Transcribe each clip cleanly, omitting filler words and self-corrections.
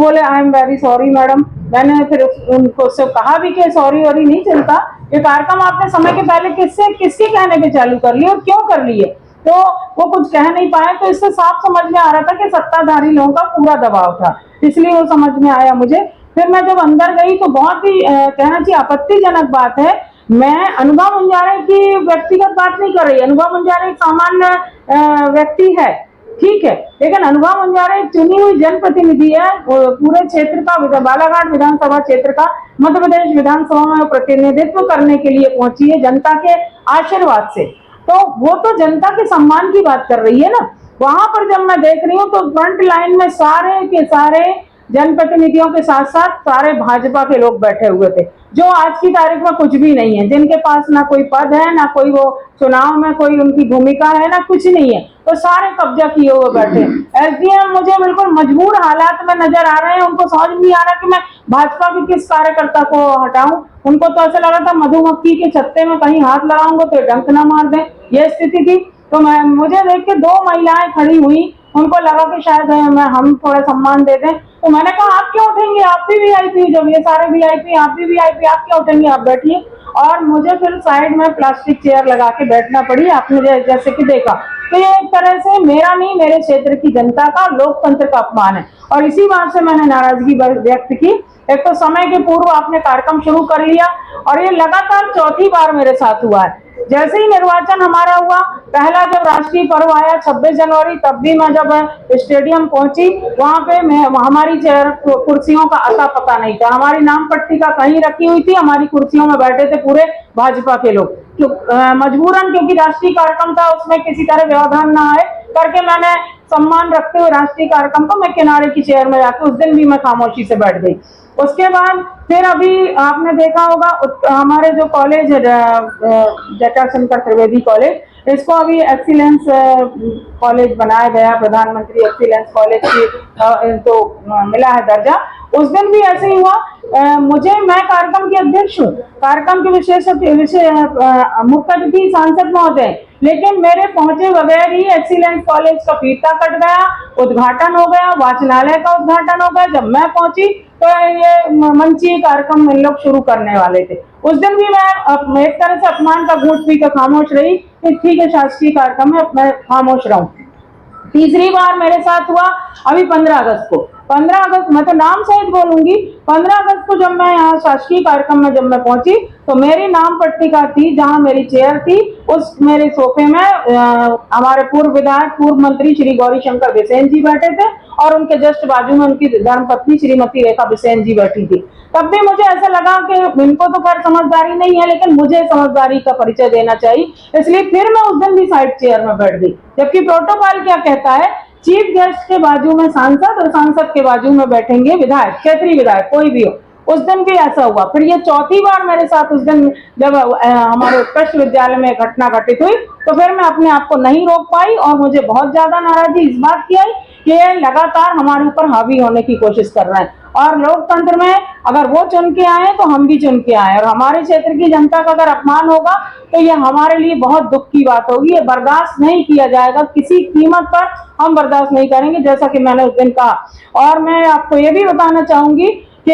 बोले I am very sorry madam. मैंने फिर उनको से कहा भी कि सॉरी वॉरी नहीं चलता, ये कार्यक्रम आपने समय के पहले किसके कहने पे चालू कर लिए और क्यों कर लिए। तो वो कुछ कह नहीं पाए, तो इससे साफ समझ में आ रहा था कि सत्ताधारी लोगों का पूरा दबाव था, इसलिए वो समझ में आया मुझे। फिर मैं जब अंदर गई तो बहुत ही कहना चाहिए आपत्तिजनक बात है, मैं अनुभव मुंजारे की व्यक्तिगत बात नहीं कर रही। अनुभव मुंजारे एक सामान्य व्यक्ति है, ठीक है, लेकिन अनुभव मुंजारे एक चुनी हुई जनप्रतिनिधि है, पूरे क्षेत्र का, बालाघाट विधानसभा क्षेत्र का मध्य प्रदेश विधानसभा में प्रतिनिधित्व करने के लिए पहुंची है जनता के आशीर्वाद से। तो वो तो जनता के सम्मान की बात कर रही है ना। वहां पर जब मैं देख रही हूँ तो फ्रंट लाइन में सारे के सारे जनप्रतिनिधियों के साथ साथ सारे भाजपा के लोग बैठे हुए थे, जो आज की तारीख में कुछ भी नहीं है, जिनके पास ना कोई पद है, ना कोई वो चुनाव में कोई उनकी भूमिका है, ना कुछ नहीं है, तो सारे कब्जा किए हुए बैठे। एसडीएम मुझे बिल्कुल मजबूर हालात में नजर आ रहे हैं, उनको समझ नहीं आ रहा कि मैं भाजपा के किस कार्यकर्ता को हटाऊं। उनको तो ऐसा लगा था मधुमक्खी के छत्ते में कहीं हाथ लगाऊंगा तो डंक ना मार दें, यह स्थिति थी। तो मुझे देख के दो महिलाएं खड़ी हुई, उनको लगा कि शायद हम थोड़ा सम्मान दे दें, तो मैंने कहा आप क्यों उठेंगे, आप भी वीआईपी, जब ये सारे वीआईपी, आप भी वीआईपी, आप क्यों उठेंगे, आप बैठिए। और मुझे फिर साइड में प्लास्टिक चेयर लगा के बैठना पड़ी, आपने जैसे कि देखा। तो ये एक तरह से मेरा नहीं, मेरे क्षेत्र की जनता का, लोकतंत्र का अपमान है, और इसी बात से मैंने नाराजगी व्यक्त की। एक तो समय के पूर्व आपने कार्यक्रम शुरू कर लिया, और ये लगातार चौथी बार मेरे साथ हुआ है। जैसे ही निर्वाचन हमारा हुआ, पहला जब राष्ट्रीय पर्व आया 26 जनवरी, तब भी मैं जब स्टेडियम पहुंची, वहां पे हमारी कुर्सियों का अता पता नहीं था, हमारी नाम पट्टिका कहीं रखी हुई थी, हमारी कुर्सियों में बैठे थे पूरे भाजपा के लोग। मजबूरन, क्योंकि राष्ट्रीय कार्यक्रम था, उसमें किसी तरह व्यवधान ना आए करके मैंने सम्मान रखते हुए राष्ट्रीय कार्यक्रम को मैं किनारे की चेयर में जाके उस दिन भी मैं खामोशी से बैठ गई। उसके बाद फिर अभी आपने देखा होगा हमारे जो कॉलेज है जटाशंकर त्रिवेदी कॉलेज, इसको अभी एक्सीलेंस कॉलेज बनाया गया, प्रधानमंत्री एक्सीलेंस कॉलेज की तो मिला है दर्जा। उस दिन भी ऐसे ही हुआ, मैं कार्यक्रम की अध्यक्ष हूँ, कार्यक्रम के विषय मुख्य अतिथि सांसद महोदय, लेकिन मेरे पहुंचे बगैर ही एक्सीलेंस कॉलेज का फीता कट गया, उद्घाटन हो गया, वाचनालय का उद्घाटन हो गया। जब मैं पहुंची तो ये मंचीय कार्यक्रम इन लोग शुरू करने वाले थे। उस दिन भी मैं एक तरह से अपमान का घूंट पी कर खामोश रही कि ठीक है, शासकीय कार्यक्रम में मैं खामोश रहूं। तीसरी बार मेरे साथ हुआ अभी 15 अगस्त को। 15 अगस्त, मैं तो नाम सहित बोलूंगी, 15 अगस्त को जब मैं यहाँ शासकीय कार्यक्रम में जब मैं पहुंची तो मेरी नाम पट्टिका थी, जहां मेरी चेयर थी, उस मेरे सोफे में हमारे पूर्व विधायक, पूर्व मंत्री श्री गौरीशंकर बिसेन जी बैठे थे, और उनके जस्ट बाजू में उनकी धर्मपत्नी श्रीमती रेखा बिसेन जी बैठी थी। तब भी मुझे ऐसा लगा कि इनको तो खैर समझदारी नहीं है, लेकिन मुझे समझदारी का परिचय देना चाहिए, इसलिए फिर मैं उस दिन भी साइड चेयर में बैठ गई। जबकि प्रोटोकॉल क्या कहता है, चीफ गेस्ट के बाजू में सांसद और सांसद के बाजू में बैठेंगे विधायक, क्षेत्रीय विधायक कोई भी हो। उस दिन भी ऐसा हुआ। फिर ये चौथी बार मेरे साथ उस दिन जब हमारे उत्कृष्ट विद्यालय में घटना घटित हुई, तो फिर मैं अपने आप को नहीं रोक पाई, और मुझे बहुत ज्यादा नाराजगी इस बात की आई कि ये लगातार हमारे ऊपर हावी होने की कोशिश कर रहे हैं। और लोकतंत्र में अगर वो चुन के आए तो हम भी चुन के आए, और हमारे क्षेत्र की जनता का अगर अपमान होगा तो ये हमारे लिए बहुत दुख की बात होगी। ये बर्दाश्त नहीं किया जाएगा, किसी कीमत पर हम बर्दाश्त नहीं करेंगे, जैसा कि मैंने उस दिन कहा। और मैं आपको ये भी बताना चाहूंगी कि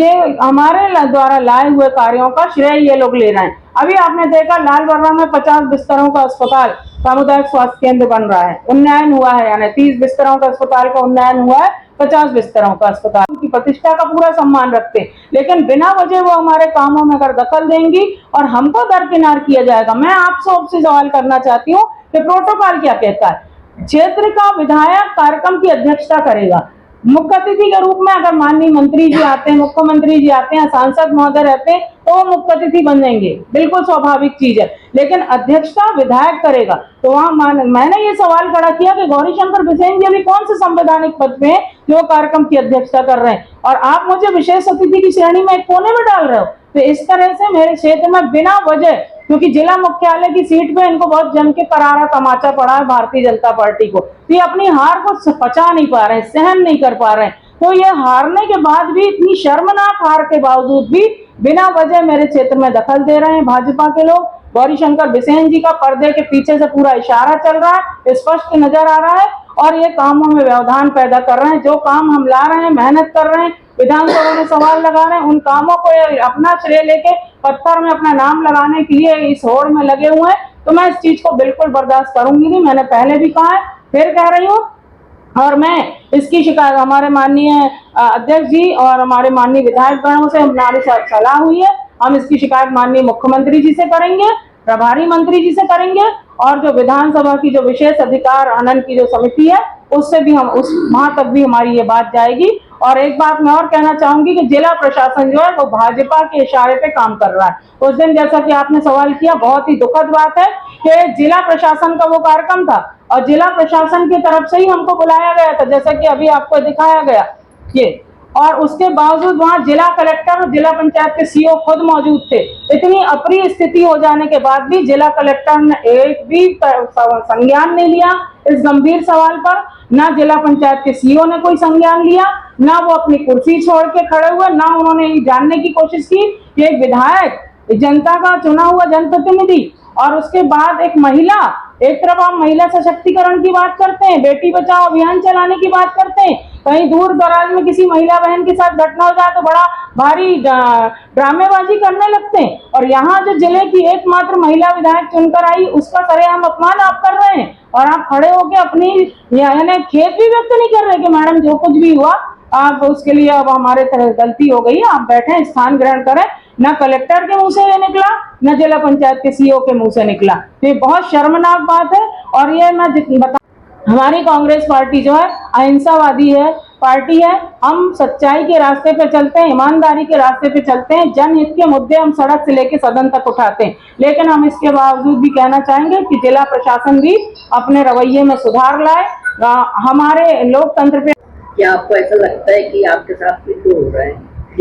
ये हमारे द्वारा लाए हुए कार्यों का श्रेय ये लोग ले रहे हैं। अभी आपने देखा लाल बर्रा में 50 बिस्तरों का अस्पताल, सामुदायिक स्वास्थ्य केंद्र बन रहा है, उन्नयन हुआ है, यानी 30 बिस्तरों का अस्पताल का उन्नयन हुआ है, 50 बिस्तरों का अस्पताल। उनकी प्रतिष्ठा का पूरा सम्मान रखते हैं, लेकिन बिना वजह वो हमारे कामों में अगर दखल देंगी और हमको दरकिनार किया जाएगा। मैं आपसे सवाल करना चाहती हूँ कि प्रोटोकॉल क्या कहता है, क्षेत्र का विधायक कार्यक्रम की अध्यक्षता करेगा, मुख्य अतिथि के रूप में अगर माननीय मंत्री जी आते हैं, मुख्यमंत्री जी आते हैं, सांसद महोदय रहते हैं, तो वो मुख्य अतिथि बन जाएंगे, बिल्कुल स्वाभाविक चीज है, लेकिन अध्यक्षता विधायक करेगा। तो वहां मैंने ये सवाल खड़ा किया कि गौरीशंकर बिसेन जी अभी कौन से संवैधानिक पद पे हैं जो कार्यक्रम की अध्यक्षता कर रहे हैं, और आप मुझे विशेष अतिथि की श्रेणी में एक कोने में डाल रहे हो। तो इस तरह से मेरे क्षेत्र में बिना वजह, क्योंकि जिला मुख्यालय की सीट पे इनको बहुत जम के करारा तमाचा पड़ा है भारतीय जनता पार्टी को, तो ये अपनी हार को पचा नहीं पा रहे हैं, सहन नहीं कर पा रहे हैं। तो ये हारने के बाद भी, इतनी शर्मनाक हार के बावजूद भी बिना वजह मेरे क्षेत्र में दखल दे रहे हैं भाजपा के लोग। गौरीशंकर बिसेन जी का पर्दे के पीछे से पूरा इशारा चल रहा है, स्पष्ट नजर आ रहा है, और ये कामों में व्यवधान पैदा कर रहे हैं। जो काम हम ला रहे हैं, मेहनत कर रहे हैं, विधानसभा में सवाल लगा रहे हैं, उन कामों को अपना श्रेय लेके पत्थर में अपना नाम लगाने के लिए इस होड़ में लगे हुए हैं। तो मैं इस चीज को बिल्कुल बर्दाश्त करूंगी नहीं। मैंने पहले भी कहा है, फिर कह रही हूँ, और मैं इसकी शिकायत हमारे माननीय अध्यक्ष जी और हमारे माननीय विधायक गणों से हमारे साथ सलाह हुई है। हम इसकी शिकायत माननीय मुख्यमंत्री जी से करेंगे, प्रभारी मंत्री जी से करेंगे, और जो विधानसभा की जो विशेष अधिकार हनन की जो समिति है उससे भी हम वहां तक भी हमारी ये बात जाएगी। और एक बात मैं और कहना चाहूंगी कि जिला प्रशासन जो है वो भाजपा के इशारे पे काम कर रहा है। उस दिन जैसा कि आपने सवाल किया, बहुत ही दुखद बात है कि जिला प्रशासन का वो कार्यक्रम था और जिला प्रशासन की तरफ से ही हमको बुलाया गया था, जैसा कि अभी आपको दिखाया गया ये, और उसके बावजूद वहां जिला कलेक्टर और जिला पंचायत के सीओ खुद मौजूद थे। इतनी अप्रिय स्थिति हो जाने के बाद भी जिला कलेक्टर ने एक भी संज्ञान नहीं लिया इस गंभीर सवाल पर। ना जिला पंचायत के सीओ ने कोई संज्ञान लिया, ना वो अपनी कुर्सी छोड़ के खड़े हुए, ना उन्होंने जानने की कोशिश की कि एक विधायक, जनता का चुना हुआ जनप्रतिनिधि, और उसके बाद एक महिला, एक तरफ हम महिला सशक्तिकरण की बात करते हैं, बेटी बचाओ अभियान चलाने की बात करते हैं, कहीं दूर दराज में किसी महिला बहन के साथ घटना हो जाए तो बड़ा भारी ड्रामेबाजी करने लगते हैं, और यहाँ जो जिले की एकमात्र महिला विधायक चुनकर आई उसका सरेआम अपमान आप कर रहे हैं। और आप खड़े होकर अपनी यानी खेद भी व्यक्त नहीं कर रहे कि मैडम जो कुछ भी हुआ आप उसके लिए अब हमारे तरह गलती हो गई है, आप बैठे स्थान ग्रहण करें। न कलेक्टर के मुंह से ये निकला, न जिला पंचायत के सीओ के मुंह से निकला। तो ये बहुत शर्मनाक बात है। और ये मैं बता, हमारी कांग्रेस पार्टी जो है अहिंसावादी है, पार्टी है। हम सच्चाई के रास्ते पे चलते हैं, ईमानदारी के रास्ते पे चलते हैं, जनहित के मुद्दे हम सड़क से लेकर सदन तक उठाते हैं। लेकिन हम इसके बावजूद भी कहना चाहेंगे कि जिला प्रशासन भी अपने रवैये में सुधार लाए। हमारे लोकतंत्र पे क्या आपको ऐसा लगता है कि आपके साथ भी तो हो रहा है,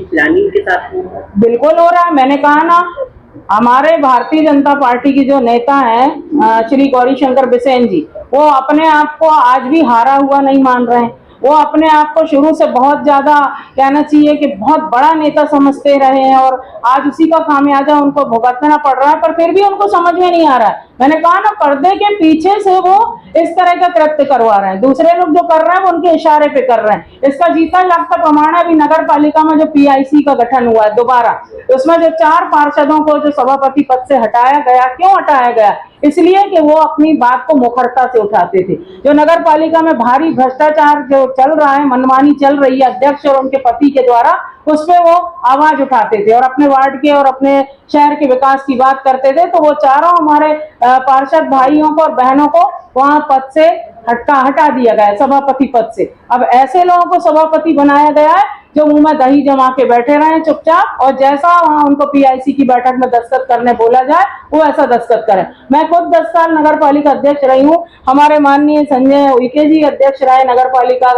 प्लानिंग के साथ हो रहा है? बिल्कुल हो रहा है। मैंने कहा ना, हमारे भारतीय जनता पार्टी की जो नेता हैं श्री गौरीशंकर बिसेन जी, वो अपने आप को आज भी हारा हुआ नहीं मान रहे हैं। वो अपने आप को शुरू से बहुत ज्यादा कहना चाहिए कि बहुत बड़ा नेता समझते रहे हैं, और आज उसी का खामियाजा उनको भुगतना पड़ रहा है, पर फिर भी उनको समझ में नहीं आ रहा है। मैंने कहा ना, पर्दे के पीछे से वो इस तरह का कृत्य करवा रहे हैं। दूसरे लोग जो कर रहे हैं वो उनके इशारे पे कर रहे हैं। इसका जीता जागता प्रमाण है अभी नगर पालिका में जो पीआईसी का गठन हुआ है दोबारा, उसमें जो 4 पार्षदों को जो सभापति पद से हटाया गया, क्यों हटाया गया? इसलिए कि वो अपनी बात को मुखरता से उठाते थे। जो नगर पालिका में भारी भ्रष्टाचार जो चल रहा है, मनमानी चल रही है अध्यक्ष और उनके पति के द्वारा, उस पे वो आवाज उठाते थे और अपने वार्ड के और अपने शहर के विकास की बात करते थे। तो वो चारों हमारे पार्षद भाइयों को और बहनों को वहां पद से हटा दिया गया है, सभापति पद से। अब ऐसे लोगों को सभापति बनाया गया है जो मुंह में दही जमा के बैठे रहे चुपचाप, और जैसा वहां उनको पीआईसी की बैठक में दस्तखत करने बोला जाए वो ऐसा दस्तखत करें। मैं खुद 10 साल नगर पालिका अध्यक्ष रही हूँ। हमारे माननीय संजय उइके जी अध्यक्ष रहे नगर पालिका,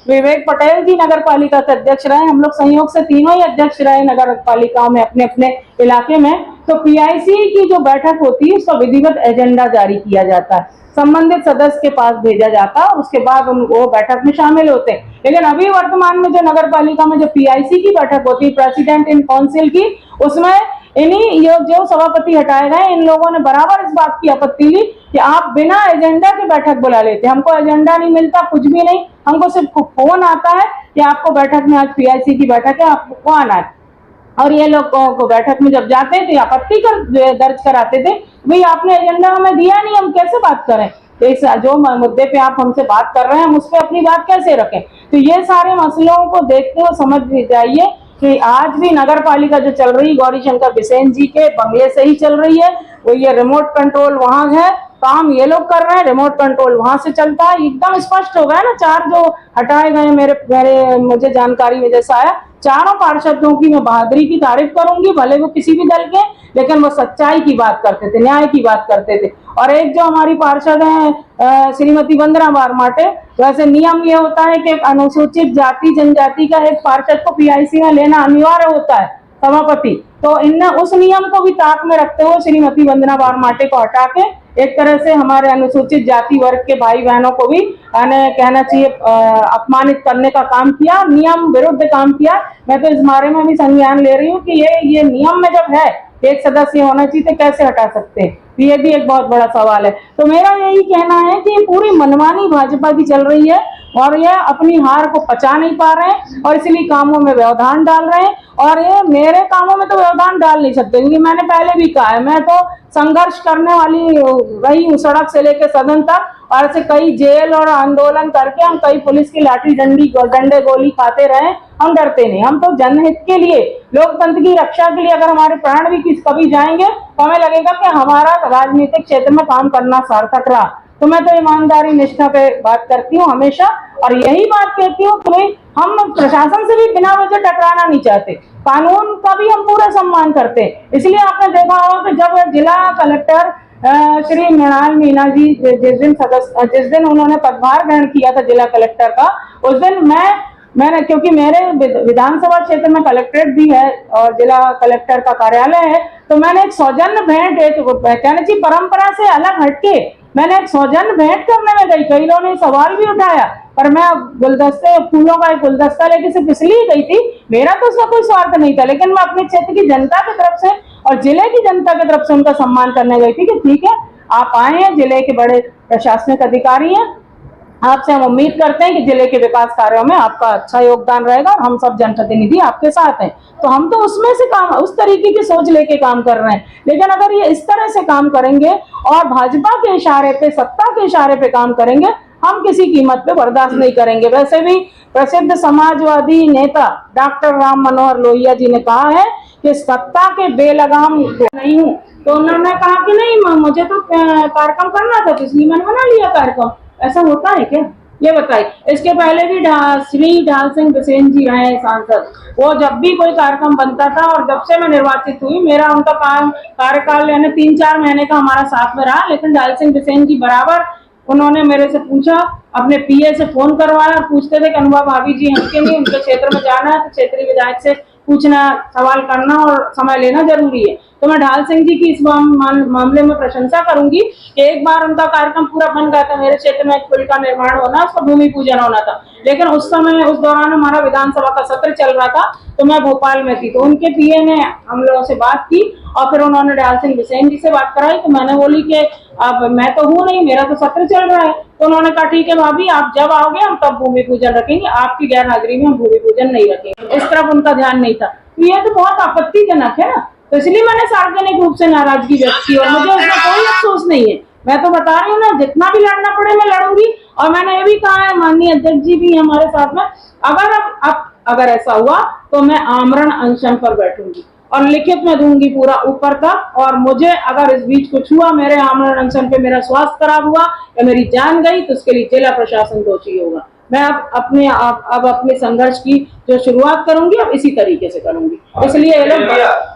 विवेक पटेल जी नगर पालिका के अध्यक्ष रहे, हम लोग संयोग से तीनों ही अध्यक्ष रहे नगर पालिकाओं में अपने अपने इलाके में। तो पीआईसी की जो बैठक होती है उसका विधिवत एजेंडा जारी किया जाता है, संबंधित सदस्य के पास भेजा जाता है, उसके बाद वो बैठक में शामिल होते हैं। लेकिन अभी वर्तमान में जो नगर पालिका में जो पीआईसी की बैठक होती है, प्रेसिडेंट इन काउंसिल की, उसमें इन्हीं जो सभापति हटाए गए, इन लोगों ने बराबर इस बात की आपत्ति ली कि आप बिना एजेंडा के बैठक बुला लेते, हमको एजेंडा नहीं मिलता, कुछ भी नहीं, हमको सिर्फ फोन आता है कि आपको बैठक में आज पीआईसी की बैठक है, आपको आना है। और ये लोग को बैठक में जब जाते थे आपत्ति दर्ज कराते थे, भाई आपने एजेंडा हमें दिया नहीं, हम कैसे बात करें, इस जो मुद्दे पे आप हमसे बात कर रहे हैं हम उस पर अपनी बात कैसे रखें। तो ये सारे मसलों को देखते हुए समझ जाइए कि आज भी नगर पालिका जो चल रही गौरीशंकर बिसेन जी के बंगले से ही चल रही है। वो ये रिमोट कंट्रोल वहां है, काम ये लोग कर रहे हैं, रिमोट कंट्रोल वहां से चलता है। एकदम स्पष्ट हो गया ना, 4 जो हटाए गए मेरे मुझे जानकारी में जैसा आया, चारों पार्षदों की मैं बहादुरी की तारीफ करूंगी, भले वो किसी भी दल के, लेकिन वो सच्चाई की बात करते थे, न्याय की बात करते थे। और एक जो हमारी पार्षद है श्रीमती वंदना बारमाटे, वैसे नियम ये होता है कि अनुसूचित जाति जनजाति का एक पार्षद को पीआईसी में लेना अनिवार्य होता है, सभापति। तो इनने उस नियम को भी ताक में रखते हुए श्रीमती वंदना बारमाटे को हटा के एक तरह से हमारे अनुसूचित जाति वर्ग के भाई बहनों को भी कहना चाहिए अपमानित करने का काम किया, नियम विरुद्ध काम किया। मैं तो इस बारे में भी संज्ञान ले रही हूँ कि ये नियम में जब है एक सदस्य होना चाहिए तो कैसे हटा सकते हैं। ये भी एक बहुत बड़ा सवाल है। तो मेरा यही कहना है कि पूरी मनमानी भाजपा की चल रही है और ये अपनी हार को पचा नहीं पा रहे हैं और इसलिए कामों में व्यवधान डाल रहे हैं। और ये मेरे कामों में तो व्यवधान डाल नहीं सकते, क्योंकि मैंने पहले भी कहा है, मैं तो संघर्ष करने वाली रही हूँ सड़क से लेकर सदन तक, और ऐसे कई जेल और आंदोलन करके हम कई पुलिस की लाठी डंडे गोली खाते रहे। हम डरते नहीं, हम तो जनहित के लिए, लोकतंत्र की रक्षा के लिए अगर हमारे प्राण भी कभी जाएंगे तो हमें लगेगा कि हमारा राजनीतिक क्षेत्र में काम करना सार्थक रहा। तो मैं तो ईमानदारी निष्ठा पे बात करती हूँ हमेशा, और यही बात कहती हूँ कि भाई हम प्रशासन से भी बिना वजह टकराना नहीं चाहते, कानून का भी हम पूरा सम्मान करते हैं। इसलिए आपने देखा होगा कि जब जिला कलेक्टर श्री मृणाल मीना जी जिस दिन उन्होंने पदभार ग्रहण किया था जिला कलेक्टर का, उस दिन मैंने क्योंकि मेरे विधानसभा क्षेत्र में कलेक्ट्रेट भी है और जिला कलेक्टर का कार्यालय है, तो मैंने एक सौजन्य भेंट, एक कहना चाहिए परंपरा से अलग हटके मैंने एक सौजन्य भेंट करने में गई। कई लोगों ने सवाल भी उठाया, पर मैं गुलदस्ते, फूलों का एक गुलदस्ता लेके सिर्फ इसलिए गई थी, मेरा तो उसमें कोई स्वार्थ नहीं था, लेकिन मैं अपने क्षेत्र की जनता की तरफ से और जिले की जनता की तरफ से उनका सम्मान करने गई थी कि ठीक है, आप आए हैं, जिले के बड़े प्रशासनिक अधिकारी हैं, आपसे हम उम्मीद करते हैं कि जिले के विकास कार्यों में आपका अच्छा योगदान रहेगा और हम सब जनप्रतिनिधि आपके साथ हैं। तो हम तो उसमें से काम, उस तरीके की सोच लेके काम कर रहे हैं। लेकिन अगर ये इस तरह से काम करेंगे और भाजपा के इशारे पे, सत्ता के इशारे पे काम करेंगे, हम किसी कीमत पे बर्दाश्त नहीं करेंगे। वैसे भी प्रसिद्ध समाजवादी नेता डॉक्टर राम मनोहर लोहिया जी ने कहा है कि सत्ता के बेलगाम नहीं हूँ, तो उन्होंने कहा कि नहीं, मुझे तो कार्यक्रम करना था, इसलिए मैंने बना लिया कार्यक्रम। ऐसा होता है क्या, ये बताइए। इसके पहले भी श्री ढाल सिंह बिसेन जी रहे सांसद, वो जब भी कोई कार्यक्रम बनता था, और जब से मैं निर्वाचित हुई, मेरा उनका कार्यकाल यानी 3-4 महीने का हमारा साथ में रहा, लेकिन ढाल सिंह बिसेन जी बराबर उन्होंने मेरे से पूछा, अपने पीए से फोन करवाया, पूछते थे कि अनुभा भाभी जी हैं कि नहीं, उनके क्षेत्र में जाना है तो क्षेत्रीय विधायक से पूछना, सवाल करना और समय लेना जरूरी है। तो मैं ढाल सिंह जी की इस मामले में प्रशंसा करूंगी कि एक बार उनका कार्यक्रम पूरा बन गया था, मेरे क्षेत्र में एक पुल का निर्माण होना, उसका भूमि पूजन होना था, लेकिन उस समय, उस दौरान हमारा विधानसभा का सत्र चल रहा था, तो मैं भोपाल में थी। तो उनके पीए ने हम लोगों से बात की और फिर उन्होंने ढाल सिंह बिसेन जी से बात कराई। तो मैंने बोली कि अब मैं तो हूँ नहीं, मेरा तो सत्र चल रहा है। तो उन्होंने कहा ठीक है भाभी, आप जब आओगे हम तब भूमि पूजन रखेंगे, आपकी गैर हाजिरी में हम भूमि पूजन नहीं रखेंगे। इस तरफ उनका ध्यान नहीं था। तो ये तो बहुत आपत्तिजनक है ना, तो इसलिए मैंने सार्वजनिक रूप से नाराजगी व्यक्त की और मुझे उसमें कोई अफसोस नहीं है। मैं तो बता रही हूँ ना, जितना भी लड़ना पड़े मैं लड़ूंगी। और मैंने ये भी कहा है, माननीय अध्यक्ष जी भी हमारे साथ में, अगर ऐसा हुआ तो मैं आमरण अनशन पर बैठूंगी और लिखित में दूंगी पूरा ऊपर तक। और मुझे अगर इस बीच कुछ हुआ, मेरे आमरण अनशन पे मेरा स्वास्थ्य खराब हुआ या मेरी जान गई, तो उसके लिए जिला प्रशासन दोषी होगा। मैं अब अपने संघर्ष की जो शुरुआत करूंगी, अब इसी तरीके से करूंगी। इसलिए ये लोग